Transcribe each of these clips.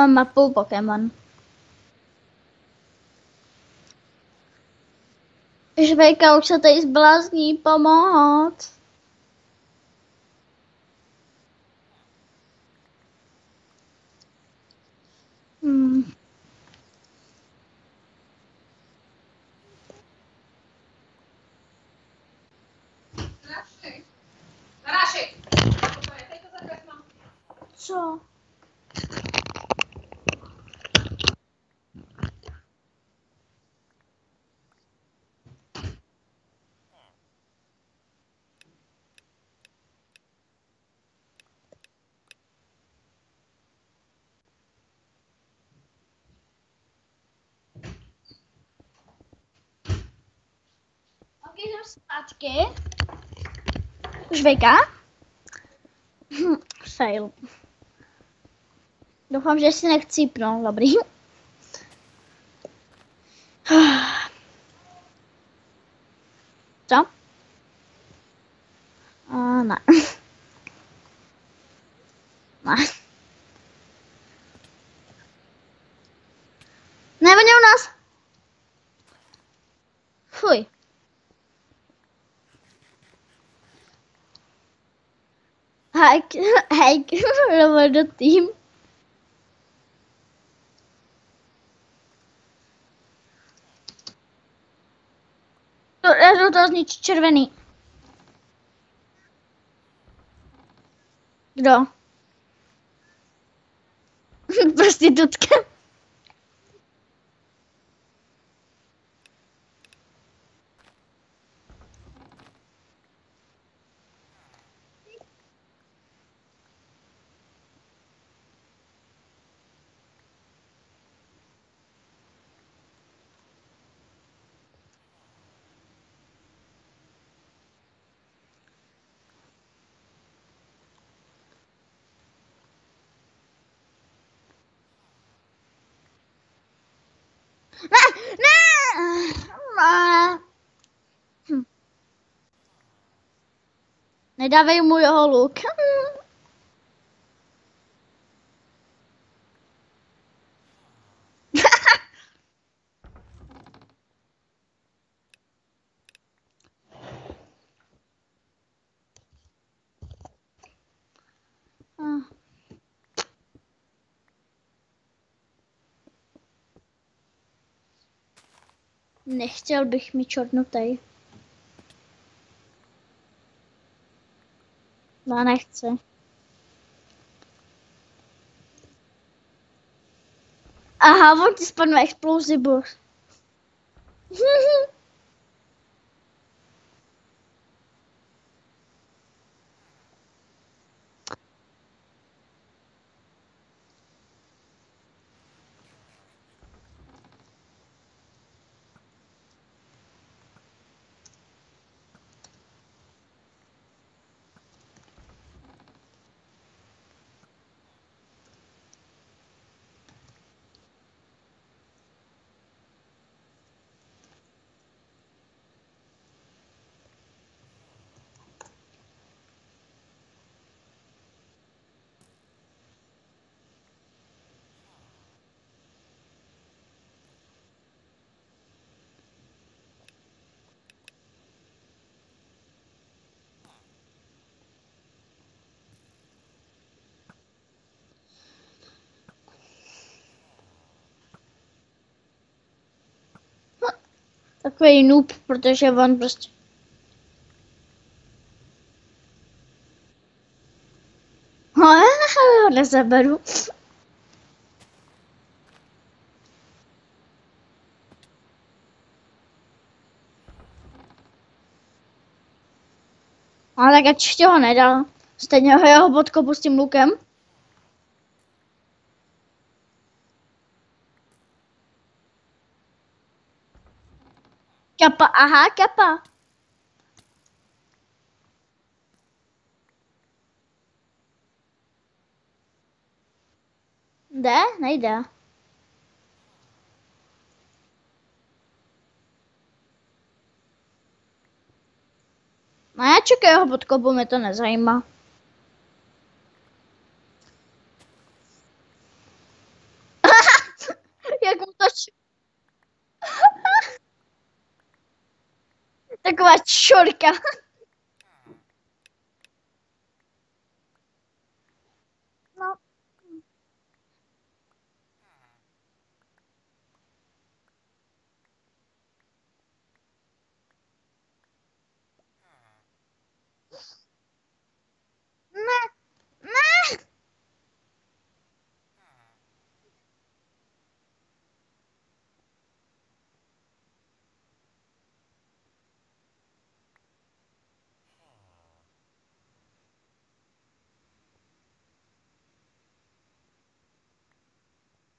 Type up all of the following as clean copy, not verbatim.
Mapu Pokémon. Žvejka už se tady zblázní, pomoc. Co? Ok, jdem zpátky. Žvejka? Fail. Doufám, že si nechcípnu, dobrý. Co? Ne. Ne. Ne, oni u nás. Fuj. Hejk, do tým. Já jdu to zničit červený. Kdo? Prostitutka. Ne. Nedávej mu jeho luk. Nechtěl bych mi čornutej. No, nechci. Aha, on ti spadne explozibus. Takový noob, protože on prostě... No, já ho nezaberu. Ale tak ať tě ho nedal. Stejně ho jeho podkopu s tím lukem. Kapa, aha, kapa. Jde? Nejde. No já čekám jeho pod kopu, mě to nezajímá. Jak mu to taková čorka. No. Ne, ne.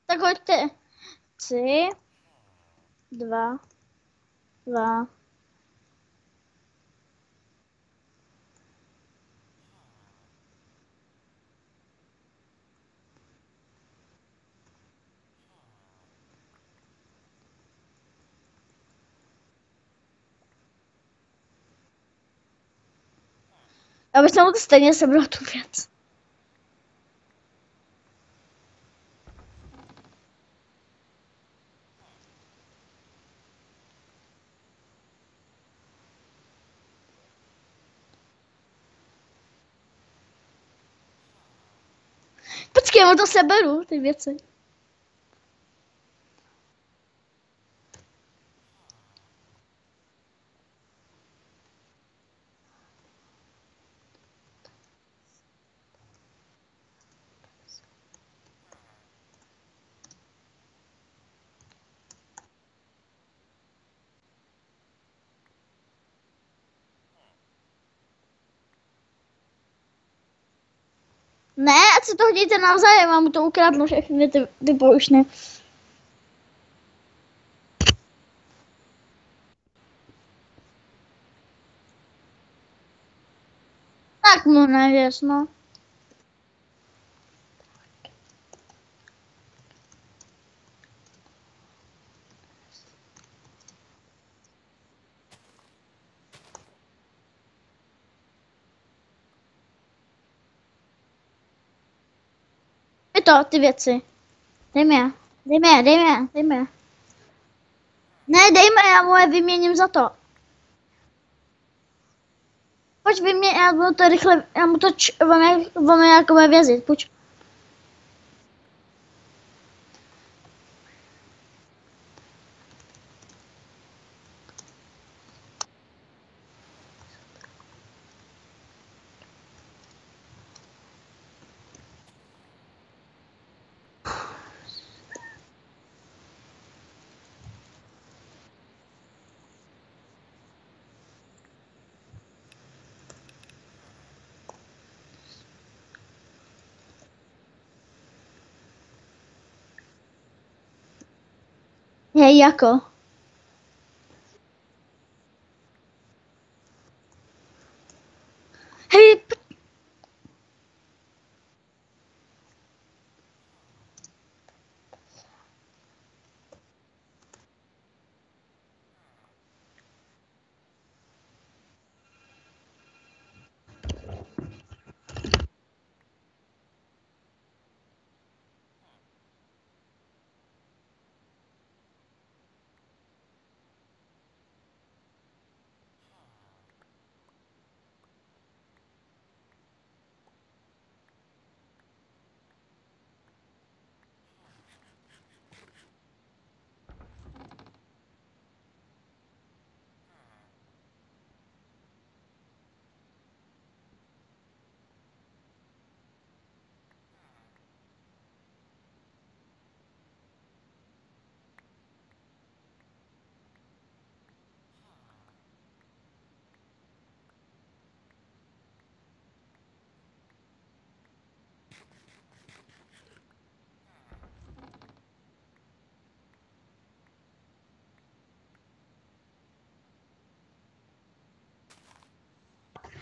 Tak hoďte. 3, 2, 2. Já bych mu to stejně sebral tu věc. Počkej, já mu to seberu, ty věci. Ne, ať si to hodíte navzájem, mám mu to ukradnu všechny ty porušné. Tak mu nevěř, no. Je to, ty věci. Dej mi je. Dej mi je, dej mi je, dej mi je. Ne, dej mi, já mu je vyměním za to. Pojď vyměň, já mu to rychle, já mu to vám jako bude vězit, pojď. Hej, jako. Hej,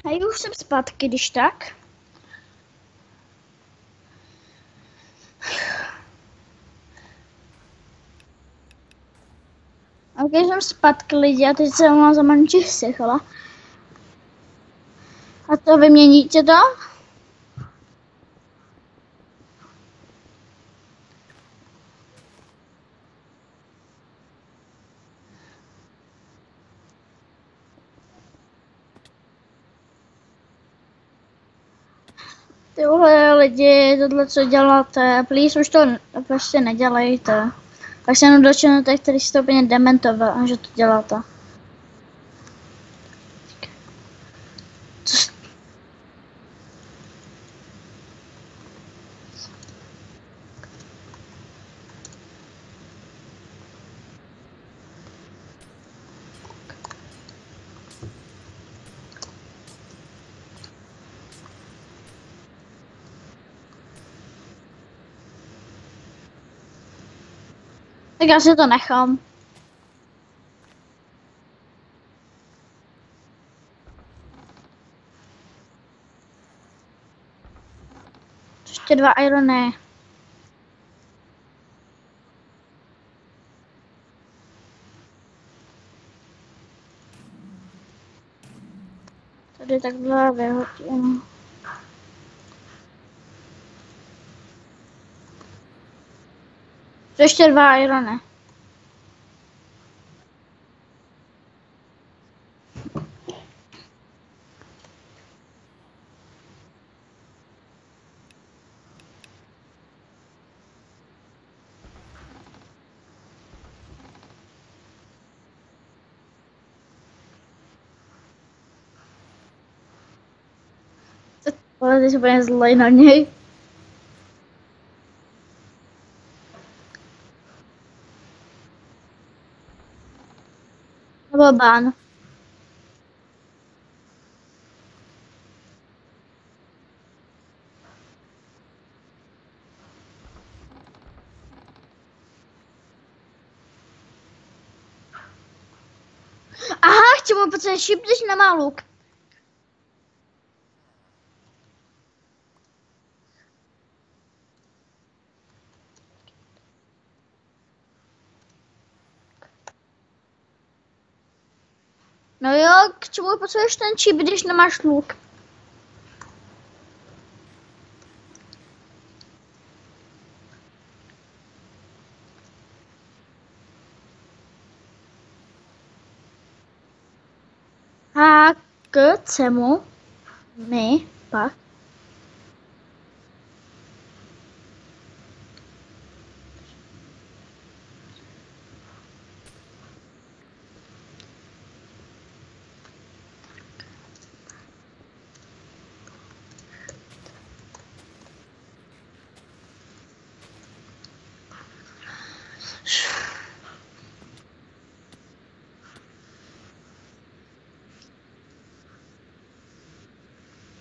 hej, už jsem zpátky, když tak. Ok, jsem zpátky lidi a teď se mám za mančích ale. A to vyměníte to? Tyhle lidi, tohle co děláte, please už to prostě nedělejte. Pak se jenom dočenete, který jste úplně dementové, že to děláte. Tak já si to nechám. Ještě 2 irony. Tady takhle vyhodím. Ještě 2 irony. Ale ty jsi úplně zlej na něj. Nebo bán. Aha, k čemu potřebuješ šip, když nemá luk? No jo, k čemu potřebuješ ten čip, když nemáš luk? A k čemu my pak?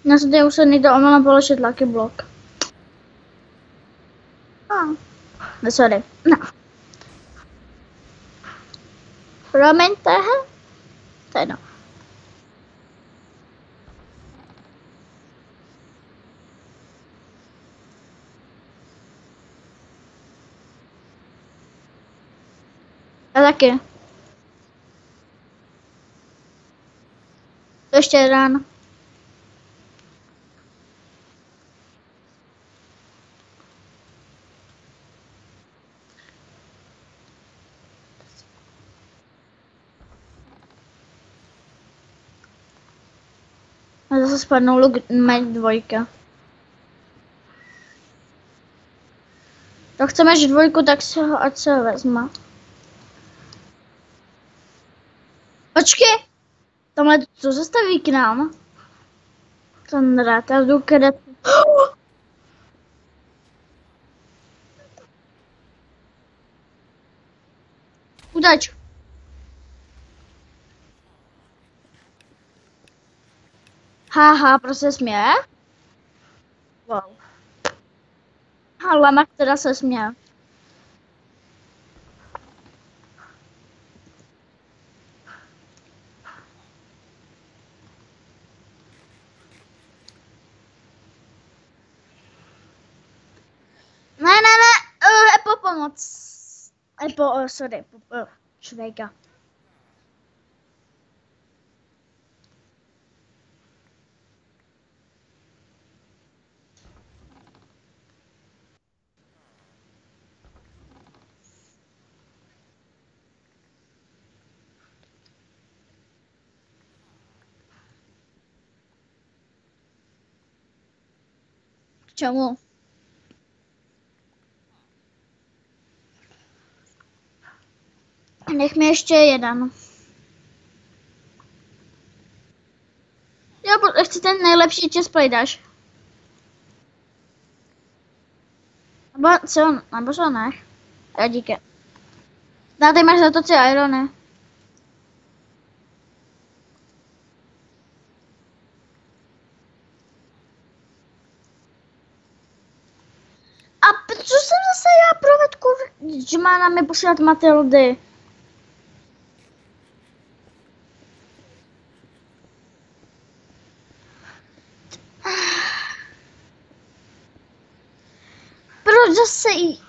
Já jsem tady musel někdo omylem položit lucky block. No sorry. No. Promiňte. To je no. Já taky. To ještě ráno. A zase spadnou luk mať 2. To chceme 2, tak si ho ať se ho vezme. Počkej! Tamhle to zastaví k nám. Sandra, já jdu kde... Udač. Haha, prostě směje? Wow. Ale Max teda se směje. Ne, Epo pomoc. Epo, sorry, Švejka. Čemu? Nech mi ještě jeden. Jo, chci ten nejlepší chestplate, dáš? Nebo co? Nebo co ne? Jo, díky. No, ty máš za to 3 irony. A co jsem zase já provedl, že má na mě posílat Matildy? Proč zase jí...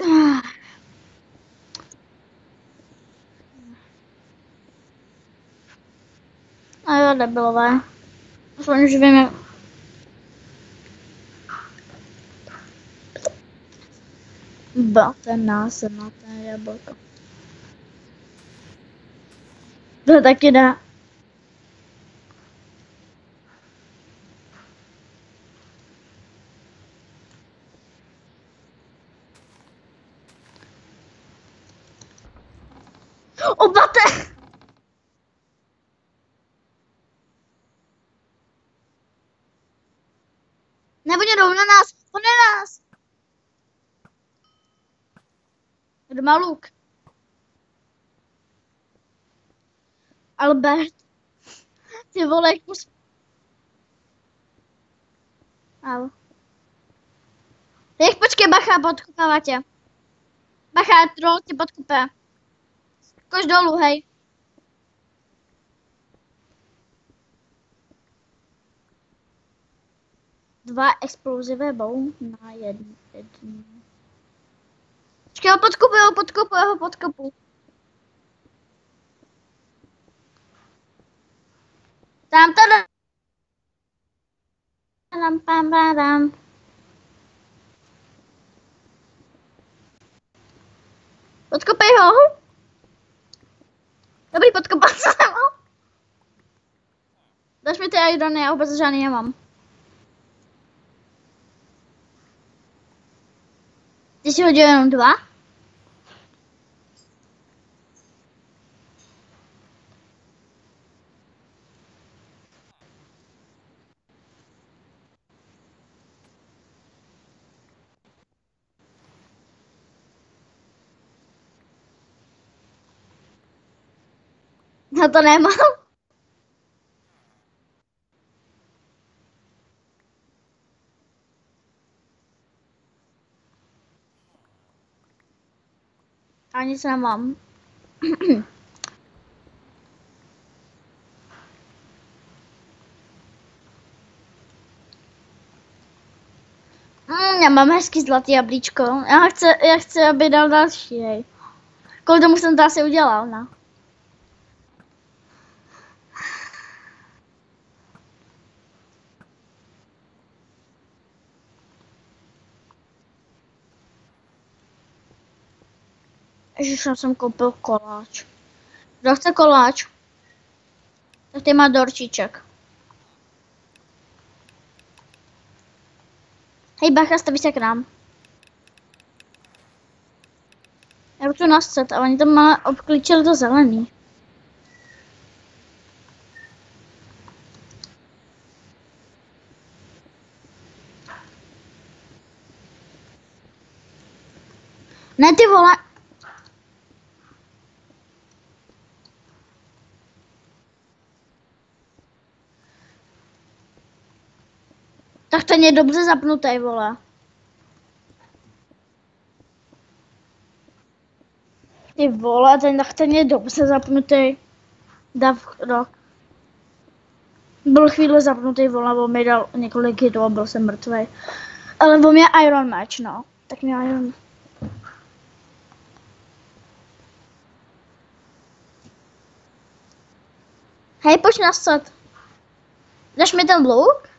A jo, debilové. Aspoň už vím, jak... Ten násen na ten jablko. To taky dá. Obate! Nebo jdou na nás, on na nás. Kdo má luk? Albert. Ty vole, jak mus... Au. Teď počkej, bacha, podkupává tě. Bacha, troll tě podkupe. Kož dolů, hej. Dva explosive bow na jednu. Počkej, ho podkupu. Tam tady. Tam, pam, tam. Podkopej ho. Dobrý, podkopat jsem ho. Dáš mi ty irony, já vůbec žádný nemám. Ty jsi hodil jenom 2? Já to nemám. A nic nemám. Já mám hezký zlatý jablíčko. Já chci, aby dal další, hej. Kvůli tomu jsem to asi udělal, no. Ježiš, já jsem koupil koláč. Kdo chce koláč? Tak ty má dorčíček. Hej, bacha, staví se k nám. Já jdu tu na střed a oni tam má obklíčili to zelený. Ne, ty vole. Tak ten je dobře zapnutý, vole. Ty vole, ten je dobře zapnutý. Rok. Byl chvíli zapnutý, vole, on mi dal několik hitů a byl jsem mrtvý. Ale on je Iron Match, no. Tak mě Iron. Hej, pojď na střed. Dáš mi ten luk?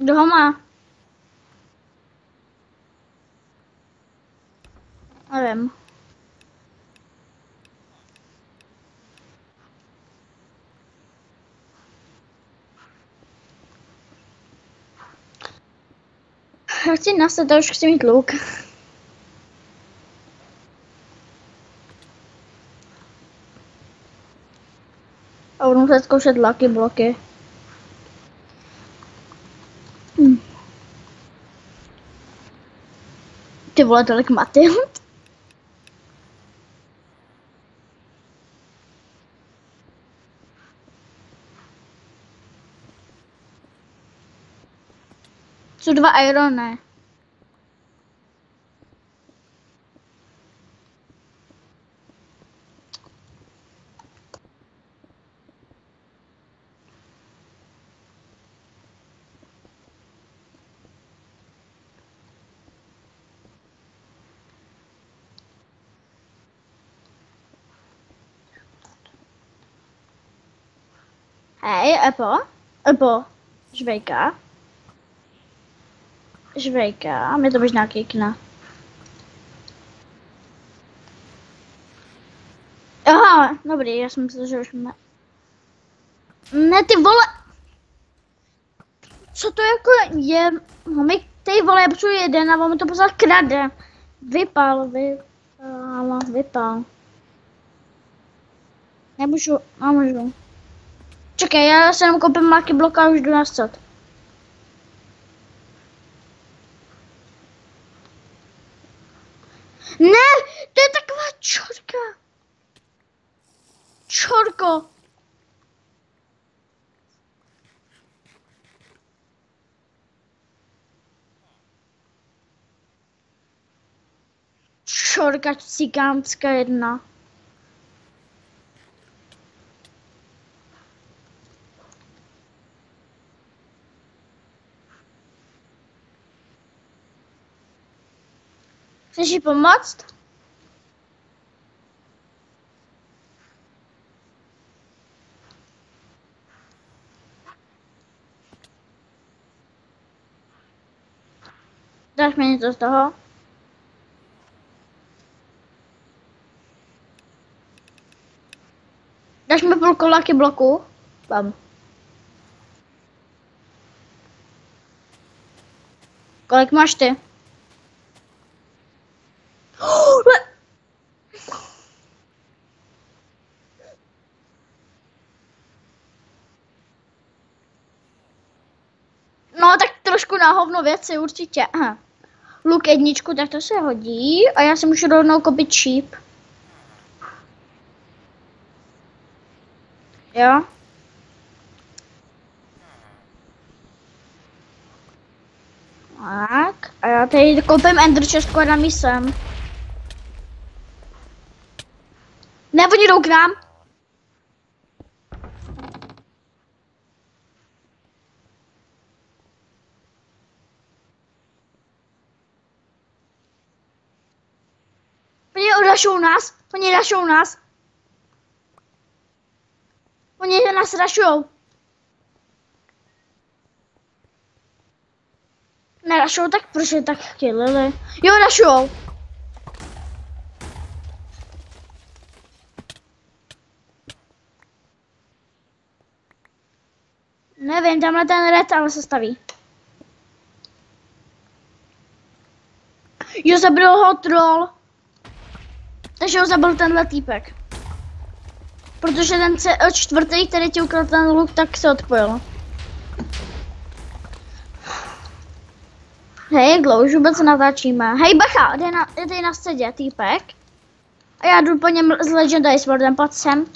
Kdo ho má? Nevím. Já chci nastat, už chci mít luk. A budu muset zkoušet lucky bloky. Ty vole, tolik Matyld. Jsou 2 iron, ne? Hej, Apple, žvejka. Žvejka, mě to možná kikne. Aha, dobrý, já jsem myslel, že už má... Ne, ty vole! Co to jako je? My ty vole, já potřebuji jeden a on mi to pořád krade. Vypal. Nemůžu. Čekaj, já se jenom koupím marky bloka a už jdu nastat. Ne, to je taková čorka. Čorko. Čorka cikánská jedna. Chceš jí pomoct? Dáš mi něco z toho? Dáš mi půl koláky bloku? Mám. Kolik máš ty? No tak trošku na hovno věci určitě. Aha. Luk jedničku, tak to se hodí. A já si můžu rovnou koupit šíp. Jo. Tak. A já tady koupím ender chestku a dám ji sem. Ne, oni jdou k nám. Oni rašou nás. Oni nás rašujou. Nerašujou, tak proč je tak chtěli? Jo, rašujou. Nevím, tamhle ten red, ale se staví. Jo, zabil ho troll. Takže ho zabil tenhle týpek. Protože ten čtvrtý, který ti ukradl ten luk, tak se odpojil. Hej, dlouho už vůbec natáčíme. Hej, bacha, je tady na středě týpek. A já jdu po něm s Legendary Swordem, pojď sem.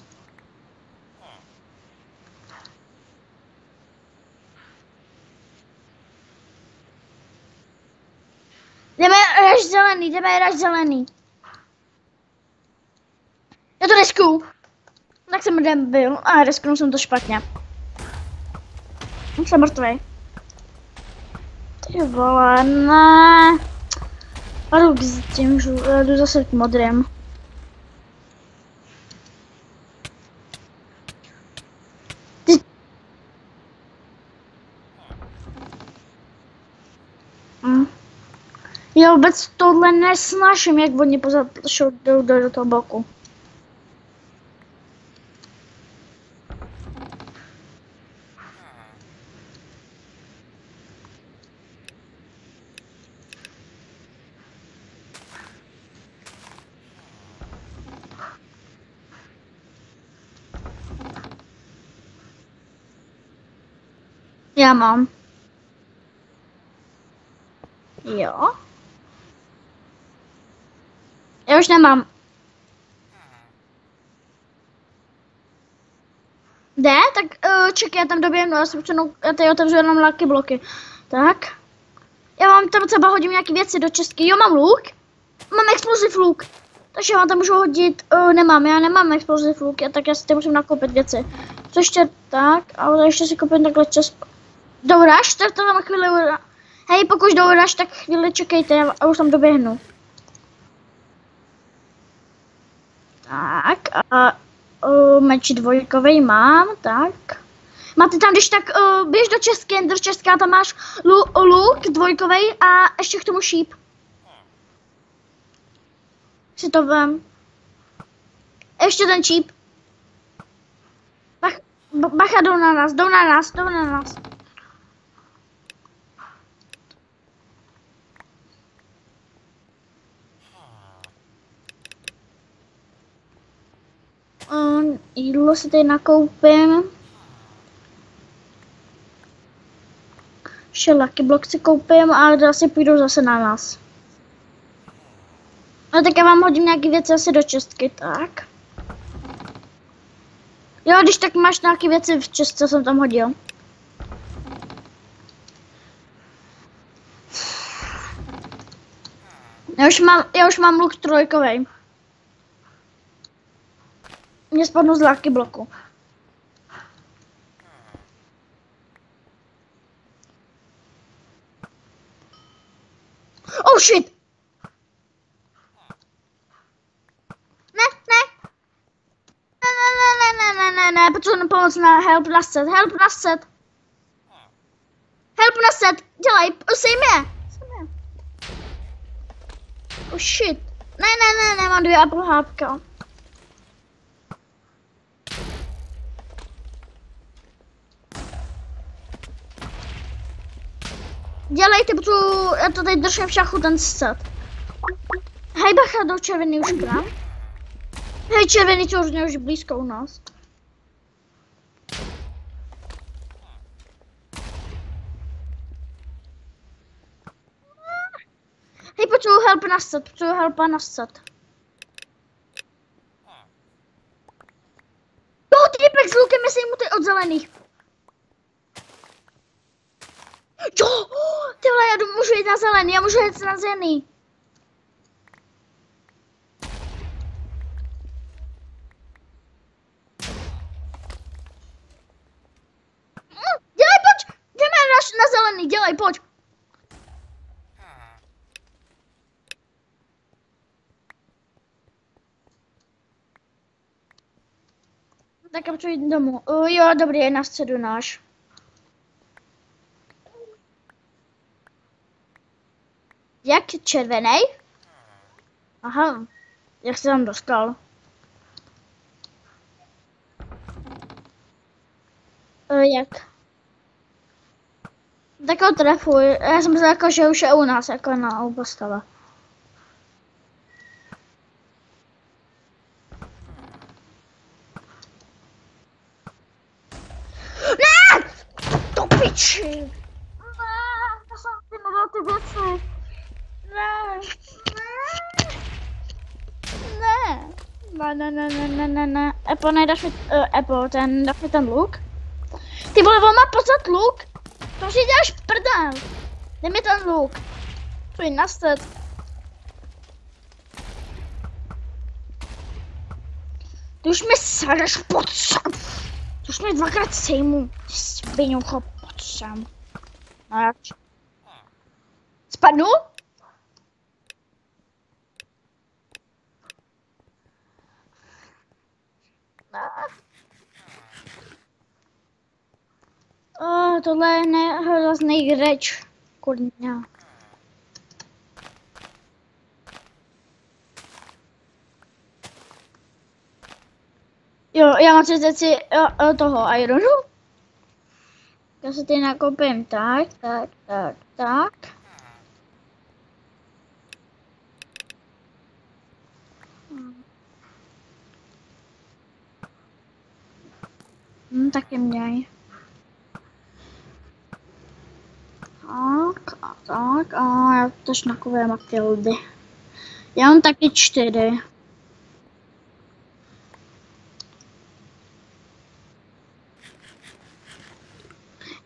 Jdeme raž zelený. Já to riskuju. Tak jsem debil a risknul jsem to špatně. Jsem mrtvej. Ty vole, ne. A jdu zase k modrým. Já vůbec tohle nesnáším, jak oni pořád jdou do toho boku. Já mám. Jo. Já už nemám. Jde? Tak čekaj, já tam doběhnu, já tady otevřu jenom lucky bloky. Tak. Já vám tam třeba hodím nějaké věci do čestky. Jo, mám luk. Mám explosive luk. Takže já vám tam můžu hodit, já nemám explosive luk, tak já si tam musím nakoupit věci. Co ještě tak, ale ještě si koupím takhle čestku. Douraž, tak to tam chvíli. Hej, pokud douraž, tak chvíli čekejte, já už tam doběhnu. Tak, a meč dvojkovej mám, tak. Máte tam, když tak běž do česky, enter česká, tam máš luk dvojkovej a ještě k tomu šíp. Si to vem. Ještě ten šíp. Bacha, jdou na nás. Jídlo si tady nakoupím. Ještě lucky block si koupím a asi půjdou zase na nás. No tak já vám hodím nějaké věci asi do čestky, tak. Jo, když tak máš nějaké věci v čestce, jsem tam hodil. Já už mám luk trojkovej. Mě spadnu z lucky bloku. Oh shit! Ne, potřebuji pomoc na help na set. Dělej, sej mě. Oh shit. Ne, mám 2,5 hápka. Dělejte, potřebuji, já to tady držím v šachu, ten set. Hej, bacha, do červený už krám. Hej, červený, co už blízko u nás. Hej, potřebuji helpa na set. Jo, týpek s lukem, myslím mu ty od zelených. Jo, tyhle, já můžu jít na zelený, Dělej, pojď, jdeme na zelený, dělej, pojď. Tak já potřebuji jít domů. Jo, dobrý, je na středu náš. Jak červený? Aha, jak se tam dostal? Jak? Tak ho trefuj. Já jsem myslel, jako, že už je u nás, jako na postava. Ne! To piči! Ne, to jsem ty nedal ty věci. Ne. Apple, nedáš mi, dáš mi ten luk? Ty vole, on má pořád luk? To si děláš prdel. Dej mi ten luk. Pojď nastat. Ty už mi sadeš pod sem. Ty už mi dvakrát sejmu. Ty sviňucho pod sem. No jak? Spadnu? Tohle je hrozný řeč, kurňa. Jo, já mám si toho ironu. Já se tady nakoupím tak. Taky měj. Tak, a já tož nakové Matildy. Já mám taky 4.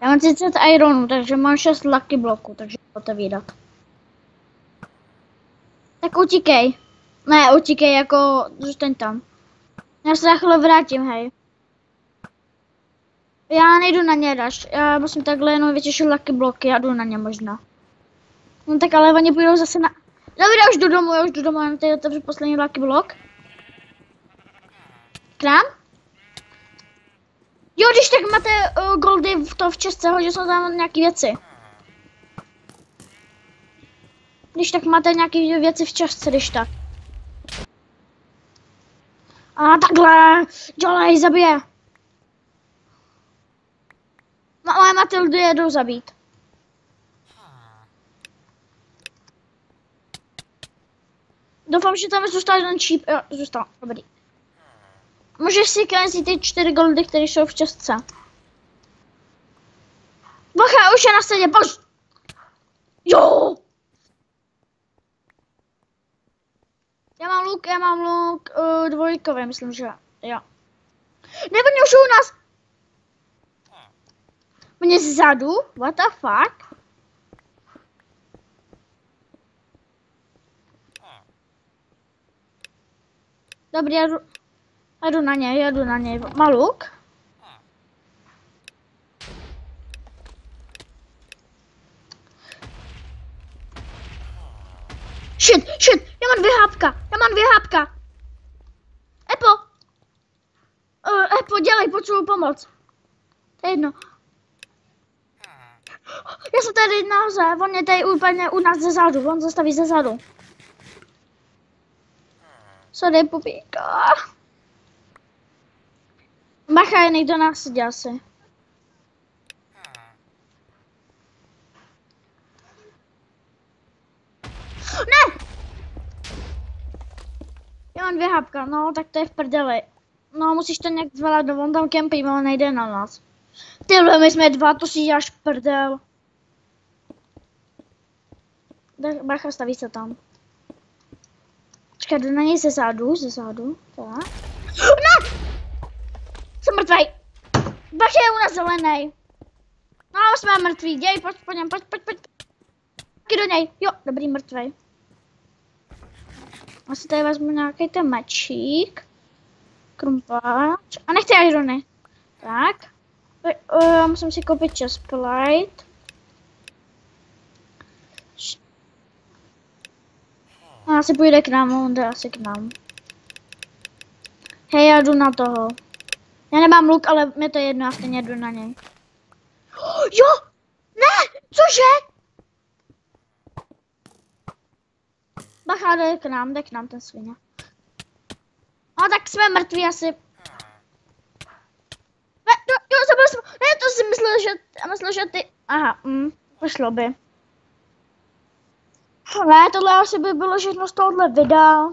Já mám 30 ironů, takže mám 6 lucky bloků, takže otevírat. Tak utíkej. Ne, utíkej, jako zůstaň tam. Já se za chvíli vrátím, hej. Já nejdu na ně, Daš. Já musím takhle jenom vytěšit lucky bloky a jdu na ně možná. No tak ale oni půjdou zase na... Dobrý, já už jdu domů, já tady otevřu poslední lucky blok. Krám? Jo, když tak máte goldy v České, že jsou tam nějaké věci. Když tak máte nějaké věci v České, když tak. A takhle, dělej, zabije. Moje Matildy jedou zabít. Doufám, že tam zůstal ten číp. Jo, zůstal, dobrý. Můžeš si kázit ty 4 goldy, které jsou v České. Bacha, už je na středě, bož! Jo! Já mám luk dvojkový, myslím, že jo. Nebo oni už jsou u nás. Oni zadu? What the fuck? Dobrý, já jdu na něj. Má luk? Shit, já mám 2 hápka. Epo, dělej, potřebuji pomoc. To je jedno. Já jsem tady nahoře, on je tady úplně u nás ze zádu, on zastaví ze zádu. Sorry, pupíka. Bacha, někdo nás sedí asi. Ne! Já mám 2 hápka, no tak to je v prdeli. No musíš to nějak zvládat, on tam kempí, ale nejde na nás. Tyhle, my jsme 2, to si děláš prdel. Bacha, staví se tam. Počkej, jdu na něj ze zádu. Tak. Ne! Jsem mrtvej. Bacha je u nás zelený. No, jsme mrtví, děj, pojď po něm, pojď. Taky do něj, jo, dobrý, mrtvej. Asi tady vezmu nějaký ten mečík. Krumpáč. A nechci irony. Tak. Musím si koupit chestplate. A asi půjde k nám, on jde asi k nám. Hej, já jdu na toho. Já nemám luk, ale mě to je jedno, já stejně jdu na něj. Jo! Ne! Cože? Bacha, jde k nám ten svině. A tak jsme mrtví asi. Ne, jo, zabil jsem. Ne, to si myslel, že ty. Aha, pošlo by. Ne, tohle asi by bylo všechno z tohohle videa.